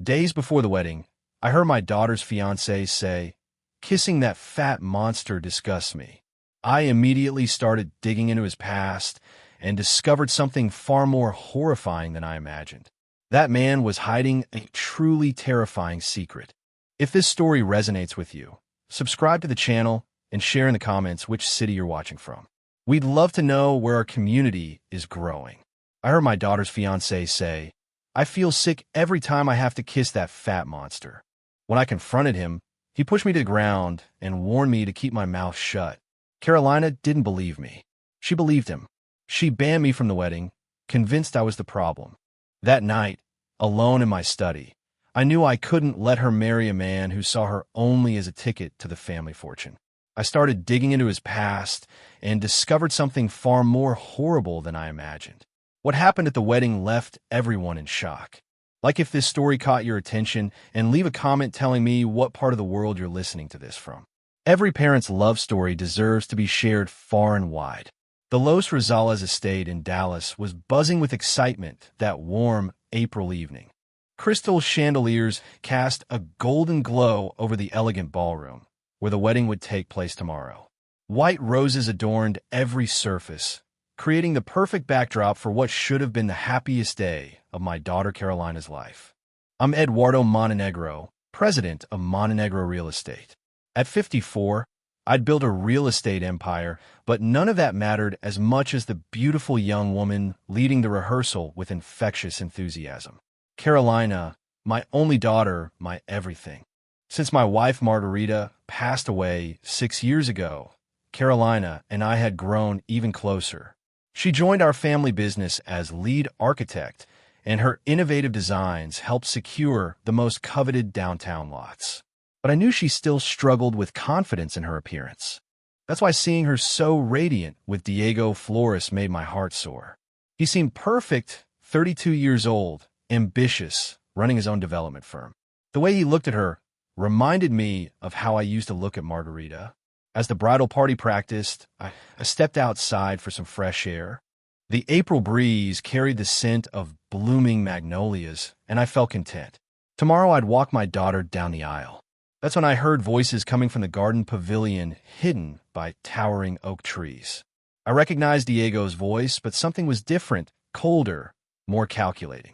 Days before the wedding, I heard my daughter's fiancé say, "Kissing that fat monster disgusts me." I immediately started digging into his past and discovered something far more horrifying than I imagined. That man was hiding a truly terrifying secret. If this story resonates with you, subscribe to the channel and share in the comments which city you're watching from. We'd love to know where our community is growing. I heard my daughter's fiancé say, "I feel sick every time I have to kiss that fat monster." When I confronted him, he pushed me to the ground and warned me to keep my mouth shut. Carolina didn't believe me. She believed him. She banned me from the wedding, convinced I was the problem. That night, alone in my study, I knew I couldn't let her marry a man who saw her only as a ticket to the family fortune. I started digging into his past and discovered something far more horrible than I imagined. What happened at the wedding left everyone in shock. Like if this story caught your attention, and leave a comment telling me what part of the world you're listening to this from. Every parent's love story deserves to be shared far and wide. The Los Rosales estate in Dallas was buzzing with excitement that warm April evening. Crystal chandeliers cast a golden glow over the elegant ballroom, where the wedding would take place tomorrow. White roses adorned every surface, creating the perfect backdrop for what should have been the happiest day of my daughter Carolina's life. I'm Eduardo Montenegro, president of Montenegro Real Estate. At 54, I'd built a real estate empire, but none of that mattered as much as the beautiful young woman leading the rehearsal with infectious enthusiasm. Carolina, my only daughter, my everything. Since my wife Margarita passed away 6 years ago, Carolina and I had grown even closer. She joined our family business as lead architect, and her innovative designs helped secure the most coveted downtown lots. But I knew she still struggled with confidence in her appearance. That's why seeing her so radiant with Diego Flores made my heart soar. He seemed perfect, 32 years old, ambitious, running his own development firm. The way he looked at her reminded me of how I used to look at Margarita. As the bridal party practiced, I stepped outside for some fresh air. The April breeze carried the scent of blooming magnolias, and I felt content. Tomorrow I'd walk my daughter down the aisle. That's when I heard voices coming from the garden pavilion hidden by towering oak trees. I recognized Diego's voice, but something was different, colder, more calculating.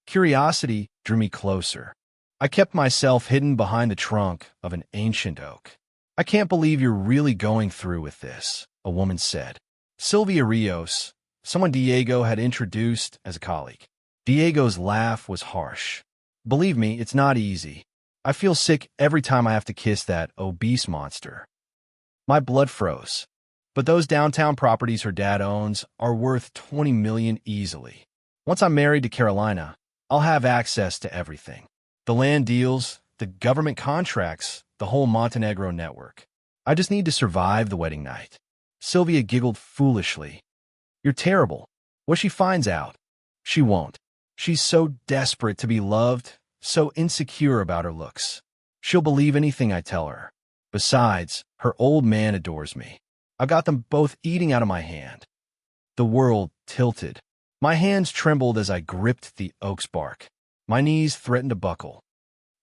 Curiosity drew me closer. I kept myself hidden behind the trunk of an ancient oak. "I can't believe you're really going through with this," a woman said. Sylvia Rios, someone Diego had introduced as a colleague. Diego's laugh was harsh. "Believe me, it's not easy. I feel sick every time I have to kiss that obese monster." My blood froze. But those downtown properties her dad owns are worth $20 million easily. Once I'm married to Carolina, I'll have access to everything. The land deals, the government contracts, the whole Montenegro network. I just need to survive the wedding night. Sylvia giggled foolishly. "You're terrible. What she finds out?" "She won't. She's so desperate to be loved, so insecure about her looks. She'll believe anything I tell her. Besides, her old man adores me. I got them both eating out of my hand." The world tilted. My hands trembled as I gripped the oak's bark. My knees threatened to buckle.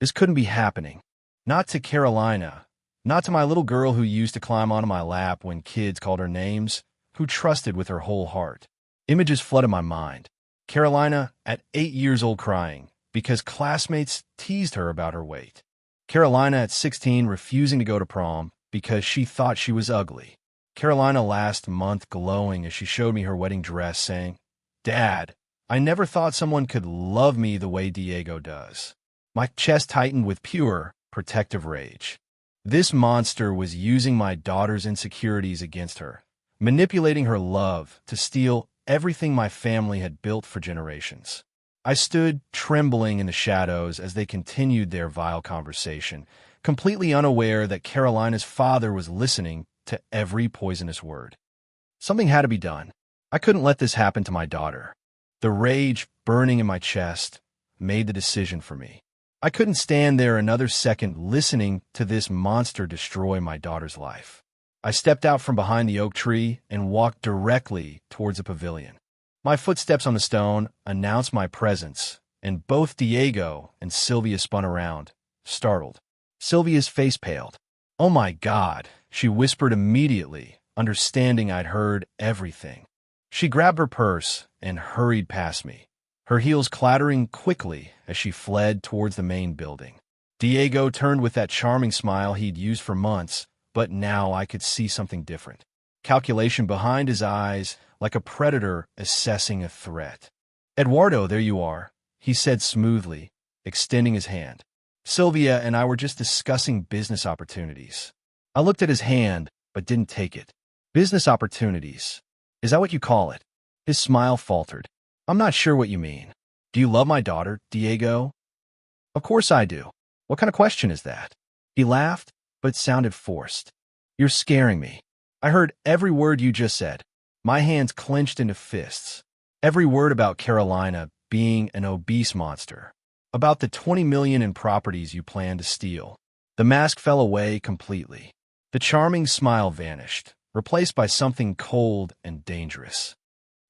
This couldn't be happening. Not to Carolina. Not to my little girl who used to climb onto my lap when kids called her names, who trusted with her whole heart. Images flooded my mind. Carolina, at 8 years old, crying because classmates teased her about her weight. Carolina, at 16, refusing to go to prom because she thought she was ugly. Carolina last month glowing as she showed me her wedding dress, saying, "Dad, I never thought someone could love me the way Diego does." My chest tightened with pure, protective rage. This monster was using my daughter's insecurities against her, manipulating her love to steal everything my family had built for generations. I stood trembling in the shadows as they continued their vile conversation, completely unaware that Carolina's father was listening to every poisonous word. Something had to be done. I couldn't let this happen to my daughter. The rage burning in my chest made the decision for me. I couldn't stand there another second listening to this monster destroy my daughter's life. I stepped out from behind the oak tree and walked directly towards the pavilion. My footsteps on the stone announced my presence, and both Diego and Sylvia spun around, startled. Sylvia's face paled. "Oh my God," she whispered immediately, understanding I'd heard everything. She grabbed her purse and hurried past me, her heels clattering quickly as she fled towards the main building. Diego turned with that charming smile he'd used for months, but now I could see something different. Calculation behind his eyes, like a predator assessing a threat. "Eduardo, there you are," he said smoothly, extending his hand. "Sylvia and I were just discussing business opportunities." I looked at his hand, but didn't take it. "Business opportunities? Is that what you call it?" His smile faltered. "I'm not sure what you mean. Do you love my daughter, Diego?" "Of course I do. What kind of question is that?" He laughed, but sounded forced. "You're scaring me. I heard every word you just said." My hands clenched into fists. Every word about Carolina being an obese monster. About the 20 million in properties you plan to steal. The mask fell away completely. The charming smile vanished, replaced by something cold and dangerous.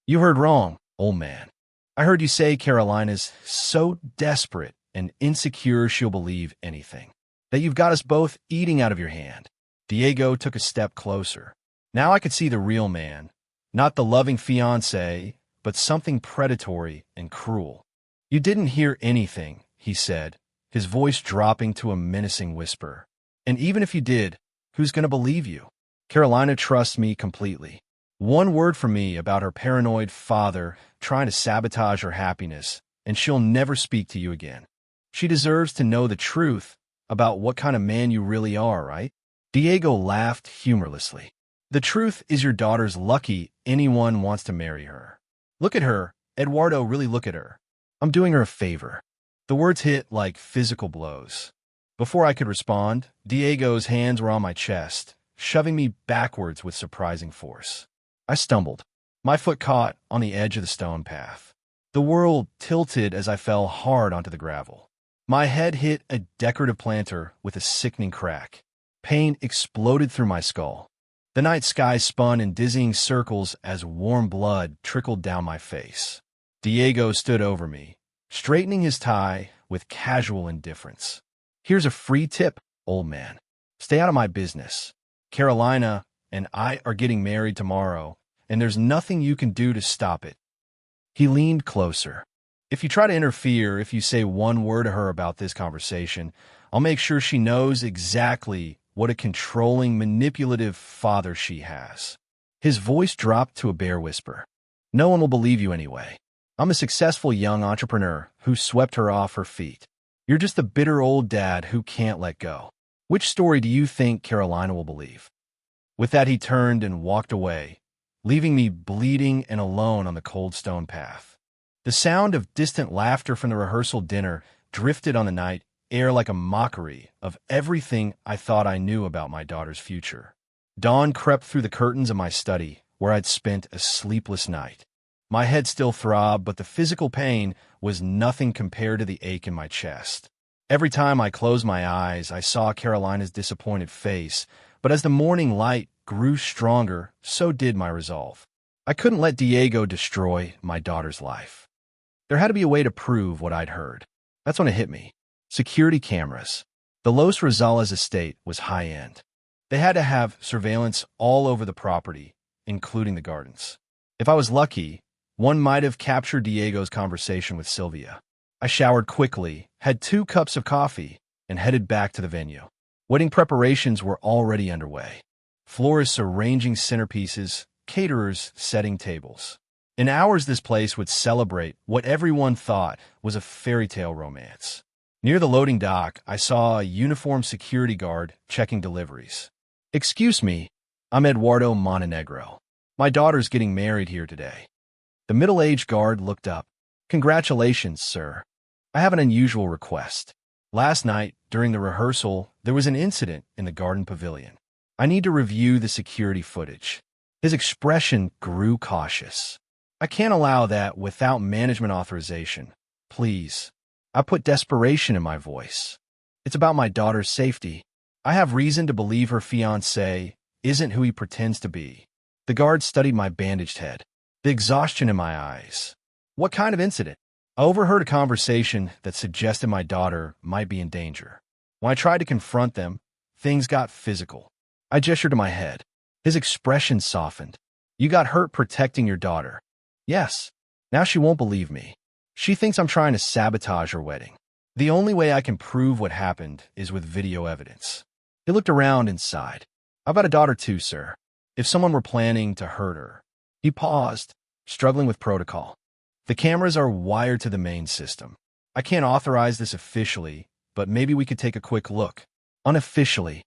"You heard wrong, old man. I heard you say Carolina's so desperate and insecure she'll believe anything. That you've got us both eating out of your hand." Diego took a step closer. Now I could see the real man. Not the loving fiancé, but something predatory and cruel. "You didn't hear anything," he said, his voice dropping to a menacing whisper. "And even if you did, who's going to believe you? Carolina trusts me completely. One word from me about her paranoid father trying to sabotage her happiness, and she'll never speak to you again. She deserves to know the truth about what kind of man you really are, right?" Diego laughed humorlessly. "The truth is your daughter's lucky anyone wants to marry her. Look at her, Eduardo, really look at her. I'm doing her a favor." The words hit like physical blows. Before I could respond, Diego's hands were on my chest, shoving me backwards with surprising force. I stumbled. My foot caught on the edge of the stone path. The world tilted as I fell hard onto the gravel. My head hit a decorative planter with a sickening crack. Pain exploded through my skull. The night sky spun in dizzying circles as warm blood trickled down my face. Diego stood over me, straightening his tie with casual indifference. "Here's a free tip, old man. Stay out of my business. Carolina and I are getting married tomorrow, and there's nothing you can do to stop it." He leaned closer. "If you try to interfere, if you say one word to her about this conversation, I'll make sure she knows exactly what a controlling, manipulative father she has." His voice dropped to a bare whisper. "No one will believe you anyway. I'm a successful young entrepreneur who swept her off her feet. You're just the bitter old dad who can't let go. Which story do you think Carolina will believe?" With that, he turned and walked away, leaving me bleeding and alone on the cold stone path. The sound of distant laughter from the rehearsal dinner drifted on the night air like a mockery of everything I thought I knew about my daughter's future. Dawn crept through the curtains of my study, where I'd spent a sleepless night. My head still throbbed, but the physical pain was nothing compared to the ache in my chest. Every time I closed my eyes, I saw Carolina's disappointed face, but as the morning light grew stronger, so did my resolve. I couldn't let Diego destroy my daughter's life. There had to be a way to prove what I'd heard. That's when it hit me. Security cameras. The Los Rosales estate was high-end. They had to have surveillance all over the property, including the gardens. If I was lucky, one might have captured Diego's conversation with Sylvia. I showered quickly, had 2 cups of coffee, and headed back to the venue. Wedding preparations were already underway. Florists arranging centerpieces, caterers setting tables. In hours, this place would celebrate what everyone thought was a fairy tale romance. Near the loading dock, I saw a uniformed security guard checking deliveries. "Excuse me, I'm Eduardo Montenegro. My daughter's getting married here today." The middle-aged guard looked up. "Congratulations, sir. I have an unusual request. Last night, during the rehearsal, there was an incident in the garden pavilion. I need to review the security footage." His expression grew cautious. "I can't allow that without management authorization. Please." I put desperation in my voice. "It's about my daughter's safety. I have reason to believe her fiancé isn't who he pretends to be." The guard studied my bandaged head, the exhaustion in my eyes. "What kind of incident?" I overheard a conversation that suggested my daughter might be in danger. When I tried to confront them, things got physical. I gestured to my head. His expression softened. You got hurt protecting your daughter. Yes. Now she won't believe me. She thinks I'm trying to sabotage her wedding. The only way I can prove what happened is with video evidence. He looked around and sighed. I've got a daughter too, sir. If someone were planning to hurt her. He paused, struggling with protocol. The cameras are wired to the main system. I can't authorize this officially, but maybe we could take a quick look. Unofficially.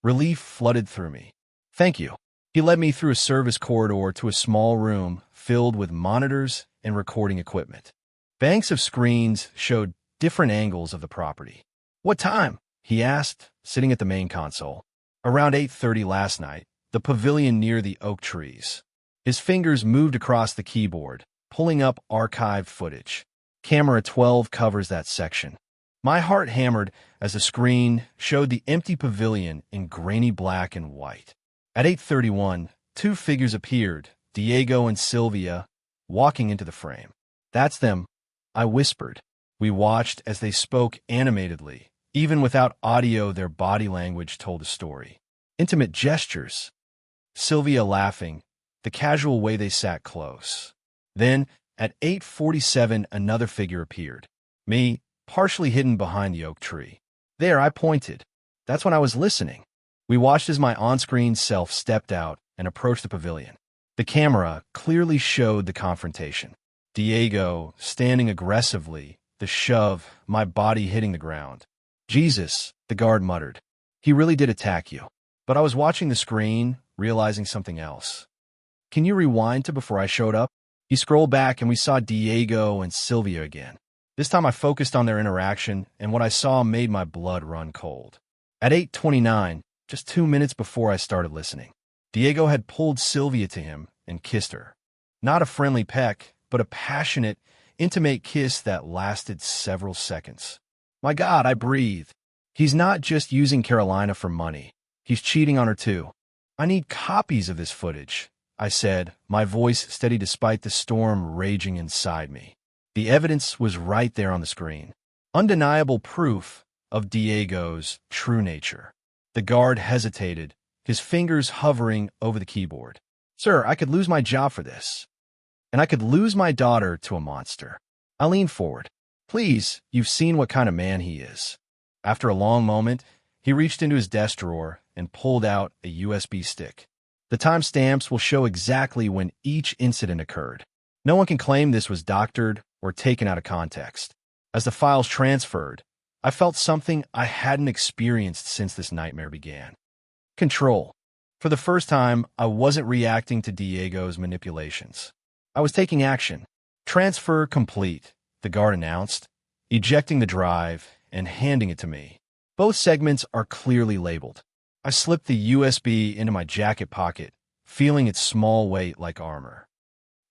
Relief flooded through me. Thank you. He led me through a service corridor to a small room filled with monitors and recording equipment. Banks of screens showed different angles of the property. What time? He asked, sitting at the main console. Around 8:30 last night, the pavilion near the oak trees. His fingers moved across the keyboard, pulling up archived footage. Camera 12 covers that section. My heart hammered as the screen showed the empty pavilion in grainy black and white. At 8:31, two figures appeared, Diego and Sylvia, walking into the frame. That's them, I whispered. We watched as they spoke animatedly. Even without audio, their body language told a story. Intimate gestures. Sylvia laughing, the casual way they sat close. Then, at 8:47, another figure appeared. Me, partially hidden behind the oak tree. There, I pointed. That's when I was listening. We watched as my on-screen self stepped out and approached the pavilion. The camera clearly showed the confrontation. Diego, standing aggressively, the shove, my body hitting the ground. Jesus, the guard muttered. He really did attack you. But I was watching the screen, realizing something else. Can you rewind to before I showed up? He scrolled back and we saw Diego and Sylvia again. This time I focused on their interaction, and what I saw made my blood run cold. At 8:29, just 2 minutes before I started listening, Diego had pulled Sylvia to him and kissed her. Not a friendly peck, but a passionate, intimate kiss that lasted several seconds. My God, I breathed. He's not just using Carolina for money. He's cheating on her too. I need copies of this footage, I said, my voice steady despite the storm raging inside me. The evidence was right there on the screen. Undeniable proof of Diego's true nature. The guard hesitated, his fingers hovering over the keyboard. Sir, I could lose my job for this. And I could lose my daughter to a monster. I leaned forward. Please, you've seen what kind of man he is. After a long moment, he reached into his desk drawer and pulled out a USB stick. The timestamps will show exactly when each incident occurred. No one can claim this was doctored or taken out of context. As the files transferred, I felt something I hadn't experienced since this nightmare began. Control. For the first time, I wasn't reacting to Diego's manipulations. I was taking action. Transfer complete, the guard announced, ejecting the drive and handing it to me. Both segments are clearly labeled. I slipped the USB into my jacket pocket, feeling its small weight like armor.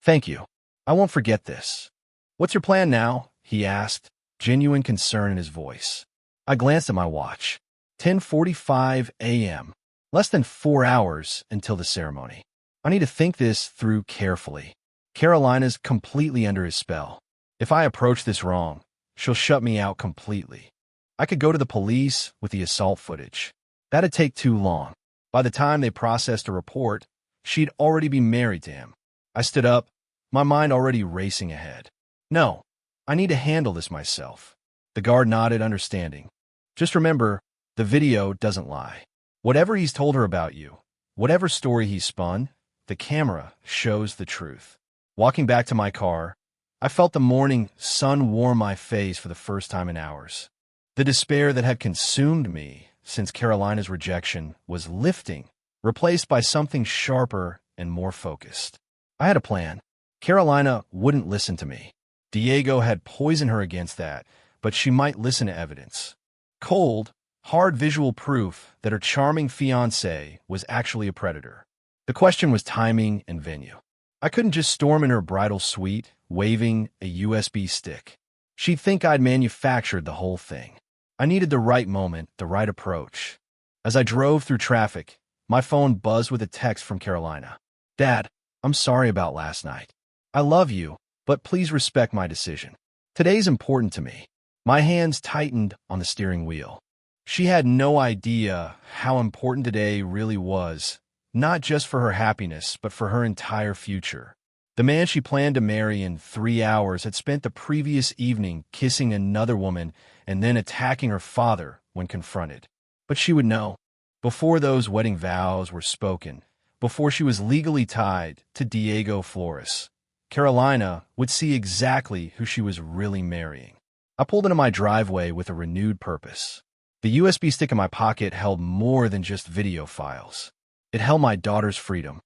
Thank you. I won't forget this. What's your plan now? He asked, genuine concern in his voice. I glanced at my watch. 10:45 a.m. Less than 4 hours until the ceremony. I need to think this through carefully. Carolina's completely under his spell. If I approach this wrong, she'll shut me out completely. I could go to the police with the assault footage. That'd take too long. By the time they processed a report, she'd already be married to him. I stood up, my mind already racing ahead. No, I need to handle this myself. The guard nodded, understanding. Just remember, the video doesn't lie. Whatever he's told her about you, whatever story he spun, the camera shows the truth. Walking back to my car, I felt the morning sun warm my face for the first time in hours. The despair that had consumed me since Carolina's rejection was lifting, replaced by something sharper and more focused. I had a plan. Carolina wouldn't listen to me. Diego had poisoned her against that, but she might listen to evidence. Cold, hard visual proof that her charming fiancé was actually a predator. The question was timing and venue. I couldn't just storm in her bridal suite, waving a USB stick. She'd think I'd manufactured the whole thing. I needed the right moment, the right approach. As I drove through traffic, my phone buzzed with a text from Carolina. Dad, I'm sorry about last night. I love you, but please respect my decision. Today's important to me. My hands tightened on the steering wheel. She had no idea how important today really was, not just for her happiness, but for her entire future. The man she planned to marry in 3 hours had spent the previous evening kissing another woman and then attacking her father when confronted. But she would know. Before those wedding vows were spoken, before she was legally tied to Diego Flores, Carolina would see exactly who she was really marrying. I pulled into my driveway with a renewed purpose. The USB stick in my pocket held more than just video files. It held my daughter's freedom.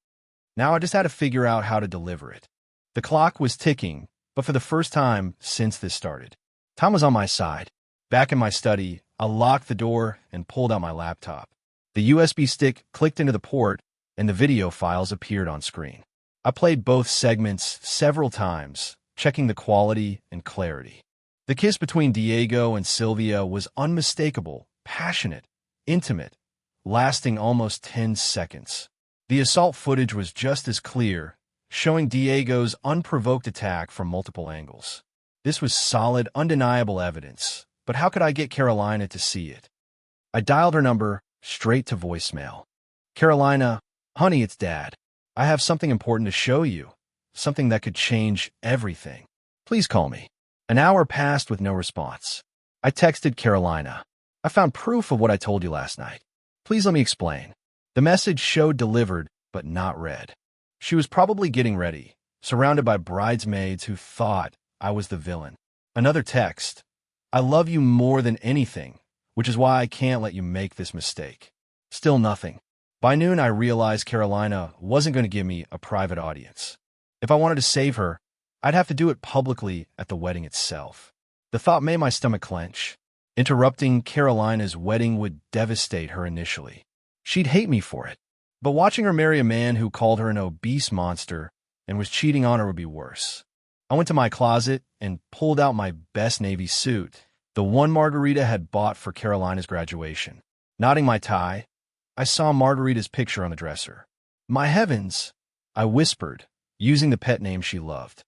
Now I just had to figure out how to deliver it. The clock was ticking, but for the first time since this started, time was on my side. Back in my study, I locked the door and pulled out my laptop. The USB stick clicked into the port, and the video files appeared on screen. I played both segments several times, checking the quality and clarity. The kiss between Diego and Sylvia was unmistakable, passionate, intimate, lasting almost 10 seconds. The assault footage was just as clear, showing Diego's unprovoked attack from multiple angles. This was solid, undeniable evidence, but how could I get Carolina to see it? I dialed her number straight to voicemail. Carolina, honey, it's Dad. I have something important to show you, something that could change everything. Please call me. An hour passed with no response. I texted Carolina. I found proof of what I told you last night. Please let me explain. The message showed delivered, but not read. She was probably getting ready, surrounded by bridesmaids who thought I was the villain. Another text. I love you more than anything, which is why I can't let you make this mistake. Still nothing. By noon, I realized Carolina wasn't going to give me a private audience. If I wanted to save her, I'd have to do it publicly at the wedding itself. The thought made my stomach clench. Interrupting Carolina's wedding would devastate her initially. She'd hate me for it. But watching her marry a man who called her an obese monster and was cheating on her would be worse. I went to my closet and pulled out my best navy suit, the one Margarita had bought for Carolina's graduation. Knotting my tie, I saw Margarita's picture on the dresser. My heavens, I whispered, using the pet name she loved.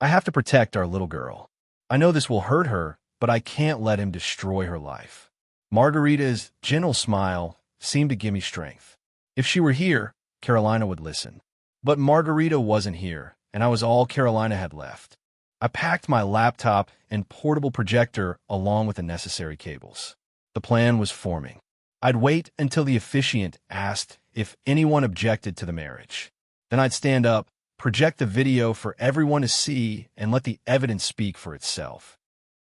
I have to protect our little girl. I know this will hurt her, but I can't let him destroy her life. Margarita's gentle smile seemed to give me strength. If she were here, Carolina would listen. But Margarita wasn't here, and I was all Carolina had left. I packed my laptop and portable projector along with the necessary cables. The plan was forming. I'd wait until the officiant asked if anyone objected to the marriage. Then I'd stand up, project the video for everyone to see, and let the evidence speak for itself.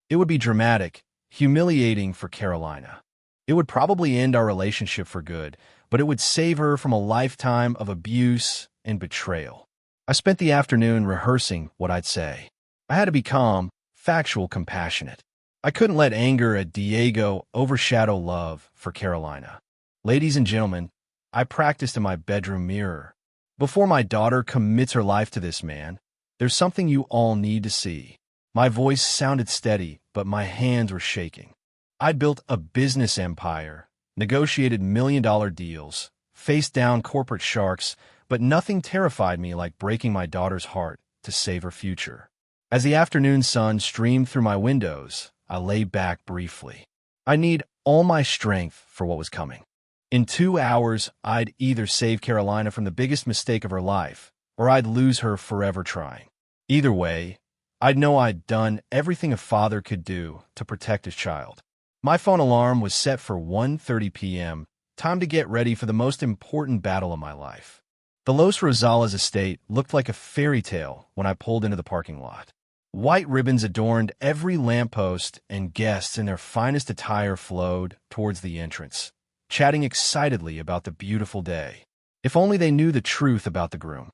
It would be dramatic, humiliating for Carolina. It would probably end our relationship for good, but it would save her from a lifetime of abuse and betrayal. I spent the afternoon rehearsing what I'd say. I had to be calm, factual, compassionate. I couldn't let anger at Diego overshadow love for Carolina. Ladies and gentlemen, I practiced in my bedroom mirror. Before my daughter commits her life to this man, there's something you all need to see. My voice sounded steady, but my hands were shaking. I'd built a business empire, negotiated million-dollar deals, faced down corporate sharks, but nothing terrified me like breaking my daughter's heart to save her future. As the afternoon sun streamed through my windows, I lay back briefly. I need all my strength for what was coming. In 2 hours, I'd either save Carolina from the biggest mistake of her life, or I'd lose her forever trying. Either way, I'd know I'd done everything a father could do to protect his child. My phone alarm was set for 1:30 p.m., time to get ready for the most important battle of my life. The Los Rosales estate looked like a fairy tale when I pulled into the parking lot. White ribbons adorned every lamppost, and guests in their finest attire flowed towards the entrance, chatting excitedly about the beautiful day. If only they knew the truth about the groom.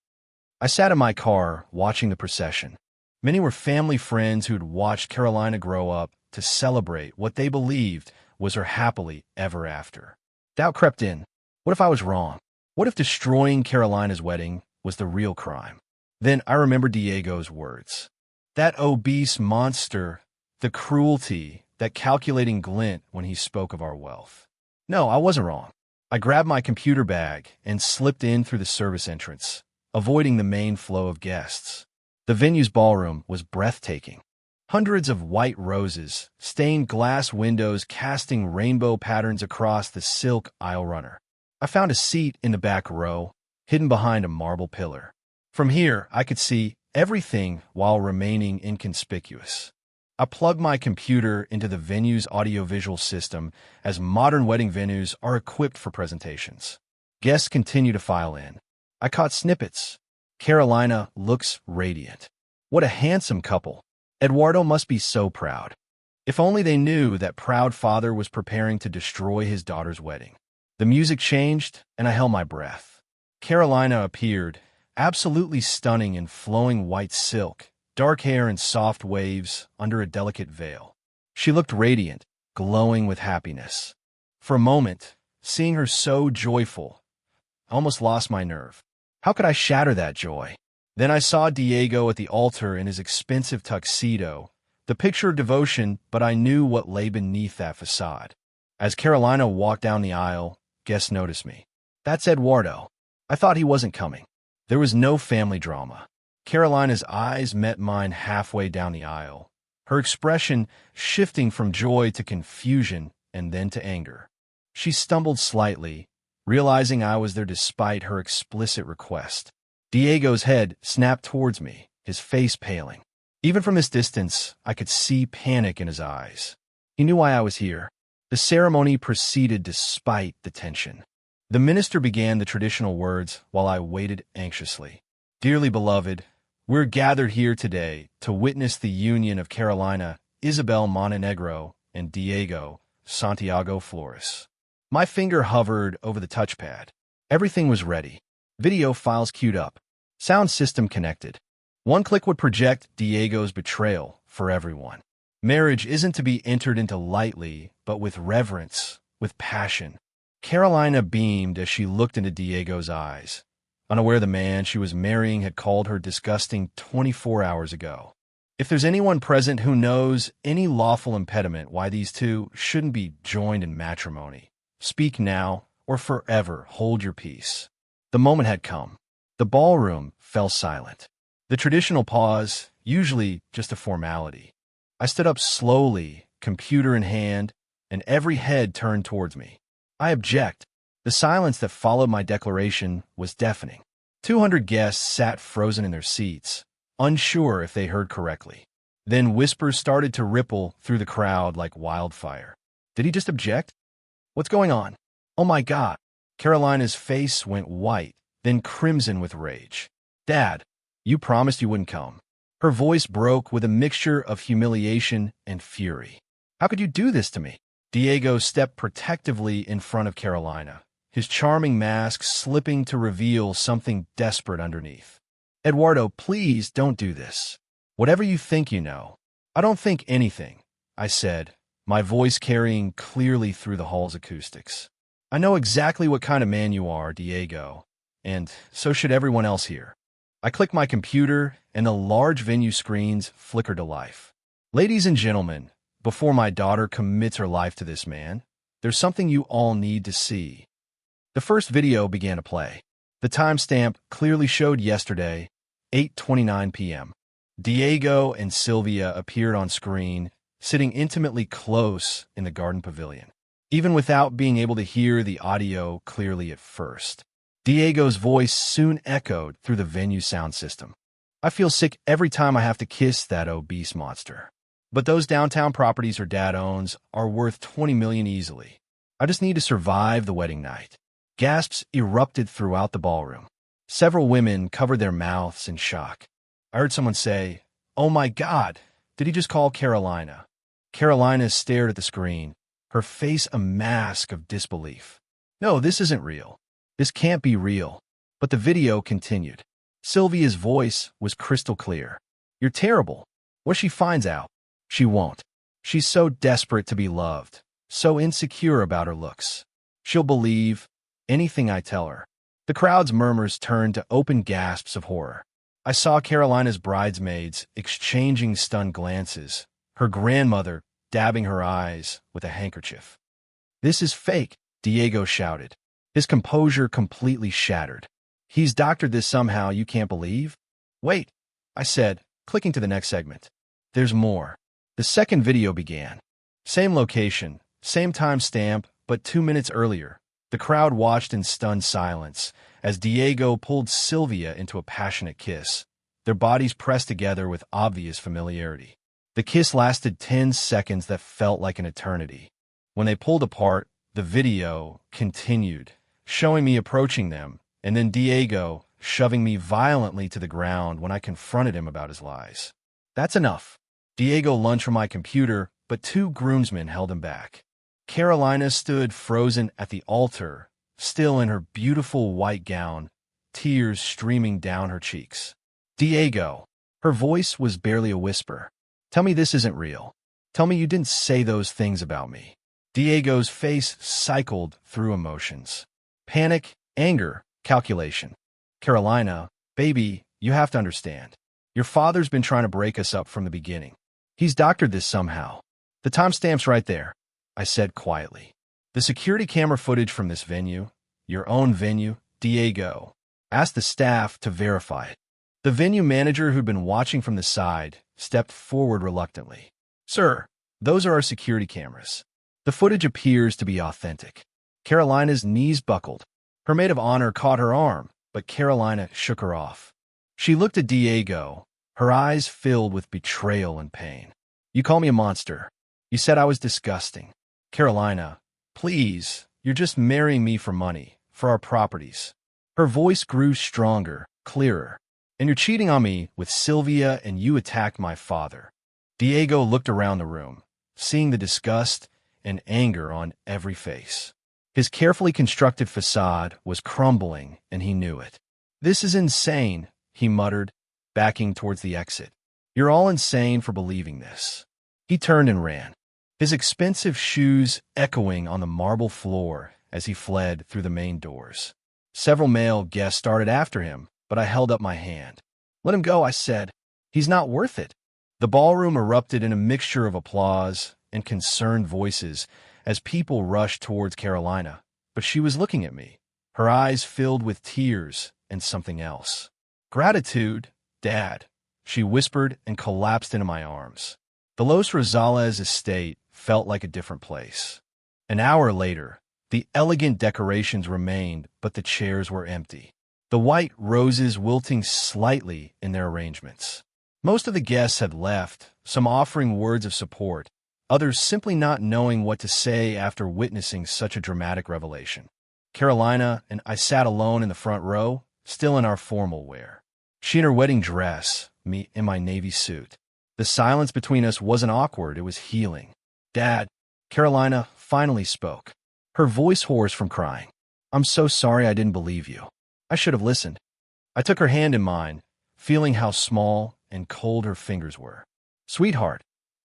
I sat in my car, watching the procession. Many were family friends who'd watched Carolina grow up to celebrate what they believed was her happily ever after. Doubt crept in. What if I was wrong? What if destroying Carolina's wedding was the real crime? Then I remembered Diego's words. That obese monster, the cruelty, that calculating glint when he spoke of our wealth. No, I wasn't wrong. I grabbed my computer bag and slipped in through the service entrance, avoiding the main flow of guests. The venue's ballroom was breathtaking. Hundreds of white roses, stained glass windows casting rainbow patterns across the silk aisle runner. I found a seat in the back row, hidden behind a marble pillar. From here, I could see everything while remaining inconspicuous. I plugged my computer into the venue's audiovisual system, as modern wedding venues are equipped for presentations. Guests continue to file in. I caught snippets. Carolina looks radiant. What a handsome couple. Eduardo must be so proud. If only they knew that proud father was preparing to destroy his daughter's wedding. The music changed, and I held my breath. Carolina appeared, absolutely stunning in flowing white silk, dark hair and soft waves under a delicate veil. She looked radiant, glowing with happiness. For a moment, seeing her so joyful, I almost lost my nerve. How could I shatter that joy? Then I saw Diego at the altar in his expensive tuxedo, the picture of devotion, but I knew what lay beneath that facade. As Carolina walked down the aisle, guests noticed me. That's Eduardo. I thought he wasn't coming. There was no family drama. Carolina's eyes met mine halfway down the aisle, her expression shifting from joy to confusion and then to anger. She stumbled slightly, realizing I was there despite her explicit request. Diego's head snapped towards me, his face paling. Even from this distance, I could see panic in his eyes. He knew why I was here. The ceremony proceeded despite the tension. The minister began the traditional words while I waited anxiously. Dearly beloved, we're gathered here today to witness the union of Carolina, Isabel Montenegro, and Diego, Santiago Flores. My finger hovered over the touchpad. Everything was ready. Video files queued up. Sound system connected. One click would project Diego's betrayal for everyone. Marriage isn't to be entered into lightly, but with reverence, with passion. Carolina beamed as she looked into Diego's eyes, unaware the man she was marrying had called her disgusting 24 hours ago. If there's anyone present who knows any lawful impediment why these two shouldn't be joined in matrimony, speak now or forever hold your peace. The moment had come. The ballroom fell silent. The traditional pause, usually just a formality. I stood up slowly, computer in hand, and every head turned towards me. I object. The silence that followed my declaration was deafening. 200 guests sat frozen in their seats, unsure if they heard correctly. Then whispers started to ripple through the crowd like wildfire. Did he just object? What's going on? Oh my God. Carolina's face went white, then crimson with rage. Dad, you promised you wouldn't come. Her voice broke with a mixture of humiliation and fury. How could you do this to me? Diego stepped protectively in front of Carolina, his charming mask slipping to reveal something desperate underneath. Eduardo, please don't do this. Whatever you think you know. I don't think anything, I said, my voice carrying clearly through the hall's acoustics. I know exactly what kind of man you are, Diego, and so should everyone else here. I clicked my computer, and the large venue screens flickered to life. Ladies and gentlemen, before my daughter commits her life to this man, there's something you all need to see. The first video began to play. The timestamp clearly showed yesterday, 8:29 p.m. Diego and Sylvia appeared on screen, sitting intimately close in the garden pavilion, even without being able to hear the audio clearly at first. Diego's voice soon echoed through the venue sound system. I feel sick every time I have to kiss that obese monster. But those downtown properties her dad owns are worth $20 million easily. I just need to survive the wedding night. Gasps erupted throughout the ballroom. Several women covered their mouths in shock. I heard someone say, "Oh my God, did he just call Carolina?" Carolina stared at the screen, her face a mask of disbelief. No, this isn't real. This can't be real. But the video continued. Sylvia's voice was crystal clear. You're terrible. What she finds out, she won't. She's so desperate to be loved, so insecure about her looks. She'll believe anything I tell her. The crowd's murmurs turned to open gasps of horror. I saw Carolina's bridesmaids exchanging stunned glances, her grandmother dabbing her eyes with a handkerchief. This is fake, Diego shouted, his composure completely shattered. He's doctored this somehow you can't believe? Wait, I said, clicking to the next segment. There's more. The second video began. Same location, same time stamp, but 2 minutes earlier. The crowd watched in stunned silence as Diego pulled Sylvia into a passionate kiss, their bodies pressed together with obvious familiarity. The kiss lasted 10 seconds that felt like an eternity. When they pulled apart, the video continued, showing me approaching them, and then Diego shoving me violently to the ground when I confronted him about his lies. That's enough. Diego lunged for my computer, but 2 groomsmen held him back. Carolina stood frozen at the altar, still in her beautiful white gown, tears streaming down her cheeks. Diego. Her voice was barely a whisper. Tell me this isn't real. Tell me you didn't say those things about me. Diego's face cycled through emotions. Panic, anger, calculation. Carolina, baby, you have to understand. Your father's been trying to break us up from the beginning. He's doctored this somehow. The timestamp's right there, I said quietly. The security camera footage from this venue, your own venue, Diego, asked the staff to verify it. The venue manager who'd been watching from the side stepped forward reluctantly. Sir, those are our security cameras. The footage appears to be authentic. Carolina's knees buckled. Her maid of honor caught her arm, but Carolina shook her off. She looked at Diego, her eyes filled with betrayal and pain. You call me a monster. You said I was disgusting. Carolina, please, you're just marrying me for money, for our properties. Her voice grew stronger, clearer. And you're cheating on me with Sylvia, and you attacked my father. Diego looked around the room, seeing the disgust and anger on every face. His carefully constructed facade was crumbling, and he knew it. This is insane, he muttered, backing towards the exit. You're all insane for believing this. He turned and ran, his expensive shoes echoing on the marble floor as he fled through the main doors. Several male guests started after him, but I held up my hand. Let him go, I said. He's not worth it. The ballroom erupted in a mixture of applause and concerned voices as people rushed towards Carolina, but she was looking at me, her eyes filled with tears and something else. Gratitude, Dad, she whispered and collapsed into my arms. The Los Rosales estate felt like a different place. An hour later, the elegant decorations remained, but the chairs were empty. The white roses wilting slightly in their arrangements. Most of the guests had left, some offering words of support, others simply not knowing what to say after witnessing such a dramatic revelation. Carolina and I sat alone in the front row, still in our formal wear. She in her wedding dress, me in my navy suit. The silence between us wasn't awkward, it was healing. Dad, Carolina finally spoke, her voice hoarse from crying. I'm so sorry I didn't believe you. I should have listened. I took her hand in mine, feeling how small and cold her fingers were. Sweetheart,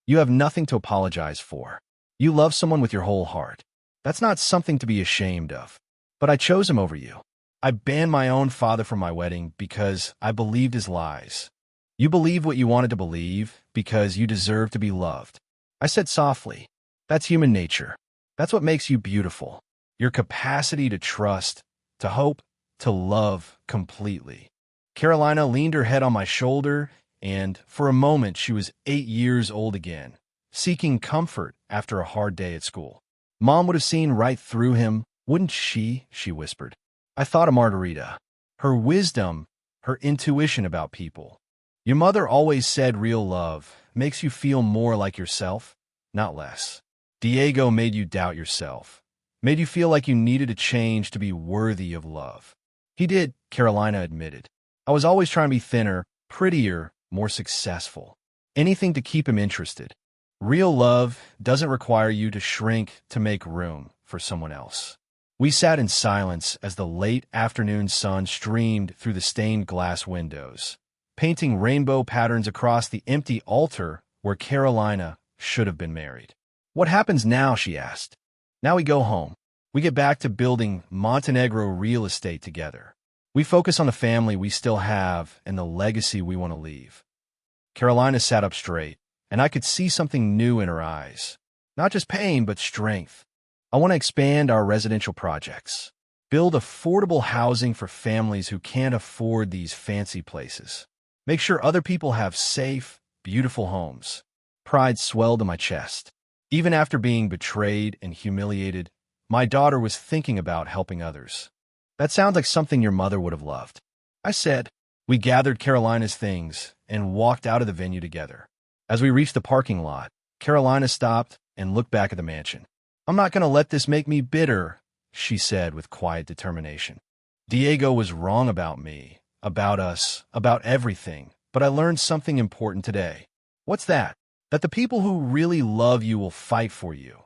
you have nothing to apologize for. You love someone with your whole heart. That's not something to be ashamed of. But I chose him over you. I banned my own father from my wedding because I believed his lies. You believed what you wanted to believe because you deserve to be loved. I said softly, that's human nature. That's what makes you beautiful. Your capacity to trust, to hope, to love completely. Carolina leaned her head on my shoulder, and for a moment she was 8 years old again, seeking comfort after a hard day at school. Mom would have seen right through him, wouldn't she? She whispered. I thought of Margarita. Her wisdom, her intuition about people. Your mother always said real love makes you feel more like yourself, not less. Diego made you doubt yourself, made you feel like you needed to change to be worthy of love. He did, Carolina admitted. I was always trying to be thinner, prettier, more successful. Anything to keep him interested. Real love doesn't require you to shrink to make room for someone else. We sat in silence as the late afternoon sun streamed through the stained glass windows, painting rainbow patterns across the empty altar where Carolina should have been married. What happens now, she asked. Now we go home. We get back to building Montenegro real estate together. We focus on the family we still have and the legacy we want to leave. Carolina sat up straight, and I could see something new in her eyes. Not just pain, but strength. I want to expand our residential projects. Build affordable housing for families who can't afford these fancy places. Make sure other people have safe, beautiful homes. Pride swelled in my chest. Even after being betrayed and humiliated, my daughter was thinking about helping others. That sounds like something your mother would have loved, I said. We gathered Carolina's things and walked out of the venue together. As we reached the parking lot, Carolina stopped and looked back at the mansion. I'm not going to let this make me bitter, she said with quiet determination. Diego was wrong about me, about us, about everything, but I learned something important today. What's that? That the people who really love you will fight for you,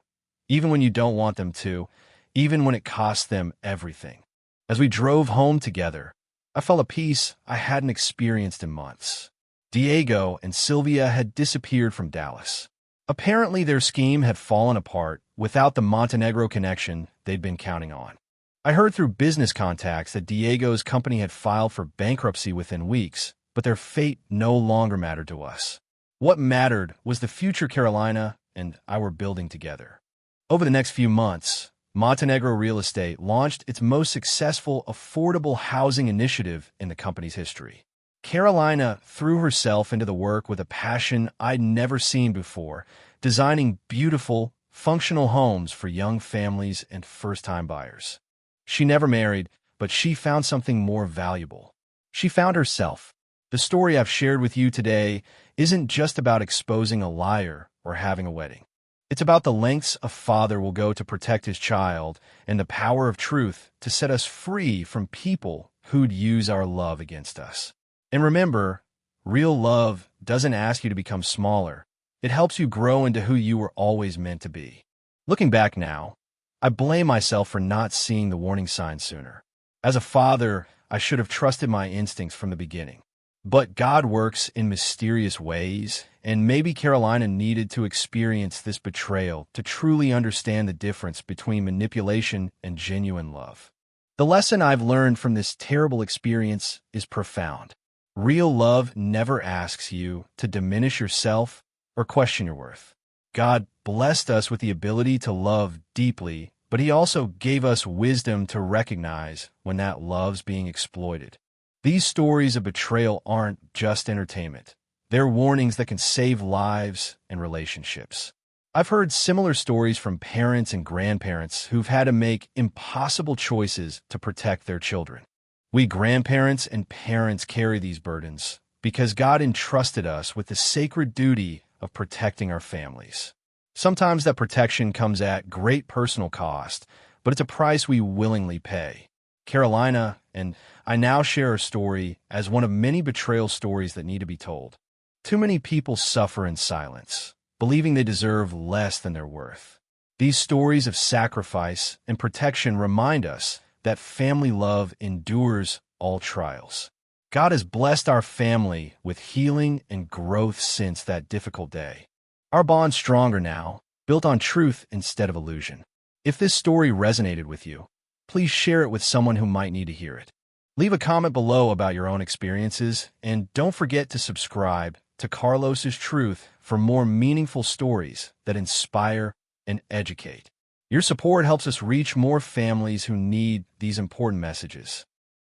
even when you don't want them to, even when it costs them everything. As we drove home together, I felt a peace I hadn't experienced in months. Diego and Sylvia had disappeared from Dallas. Apparently, their scheme had fallen apart without the Montenegro connection they'd been counting on. I heard through business contacts that Diego's company had filed for bankruptcy within weeks, but their fate no longer mattered to us. What mattered was the future Carolina and I were building together. Over the next few months, Montenegro Real Estate launched its most successful affordable housing initiative in the company's history. Carolina threw herself into the work with a passion I'd never seen before, designing beautiful, functional homes for young families and first-time buyers. She never married, but she found something more valuable. She found herself. The story I've shared with you today isn't just about exposing a liar or having a wedding. It's about the lengths a father will go to protect his child and the power of truth to set us free from people who'd use our love against us. And remember, real love doesn't ask you to become smaller. It helps you grow into who you were always meant to be. Looking back now, I blame myself for not seeing the warning signs sooner. As a father, I should have trusted my instincts from the beginning. But God works in mysterious ways, and maybe Carolina needed to experience this betrayal to truly understand the difference between manipulation and genuine love. The lesson I've learned from this terrible experience is profound. Real love never asks you to diminish yourself or question your worth. God blessed us with the ability to love deeply, but He also gave us wisdom to recognize when that love's being exploited. These stories of betrayal aren't just entertainment. They're warnings that can save lives and relationships. I've heard similar stories from parents and grandparents who've had to make impossible choices to protect their children. We grandparents and parents carry these burdens because God entrusted us with the sacred duty of protecting our families. Sometimes that protection comes at great personal cost, but it's a price we willingly pay. Carolina and I now share her story as one of many betrayal stories that need to be told. Too many people suffer in silence, believing they deserve less than their worth. These stories of sacrifice and protection remind us that family love endures all trials. God has blessed our family with healing and growth since that difficult day. Our bond's stronger now, built on truth instead of illusion. If this story resonated with you, please share it with someone who might need to hear it. Leave a comment below about your own experiences, and don't forget to subscribe to Carlos's Truth for more meaningful stories that inspire and educate. Your support helps us reach more families who need these important messages.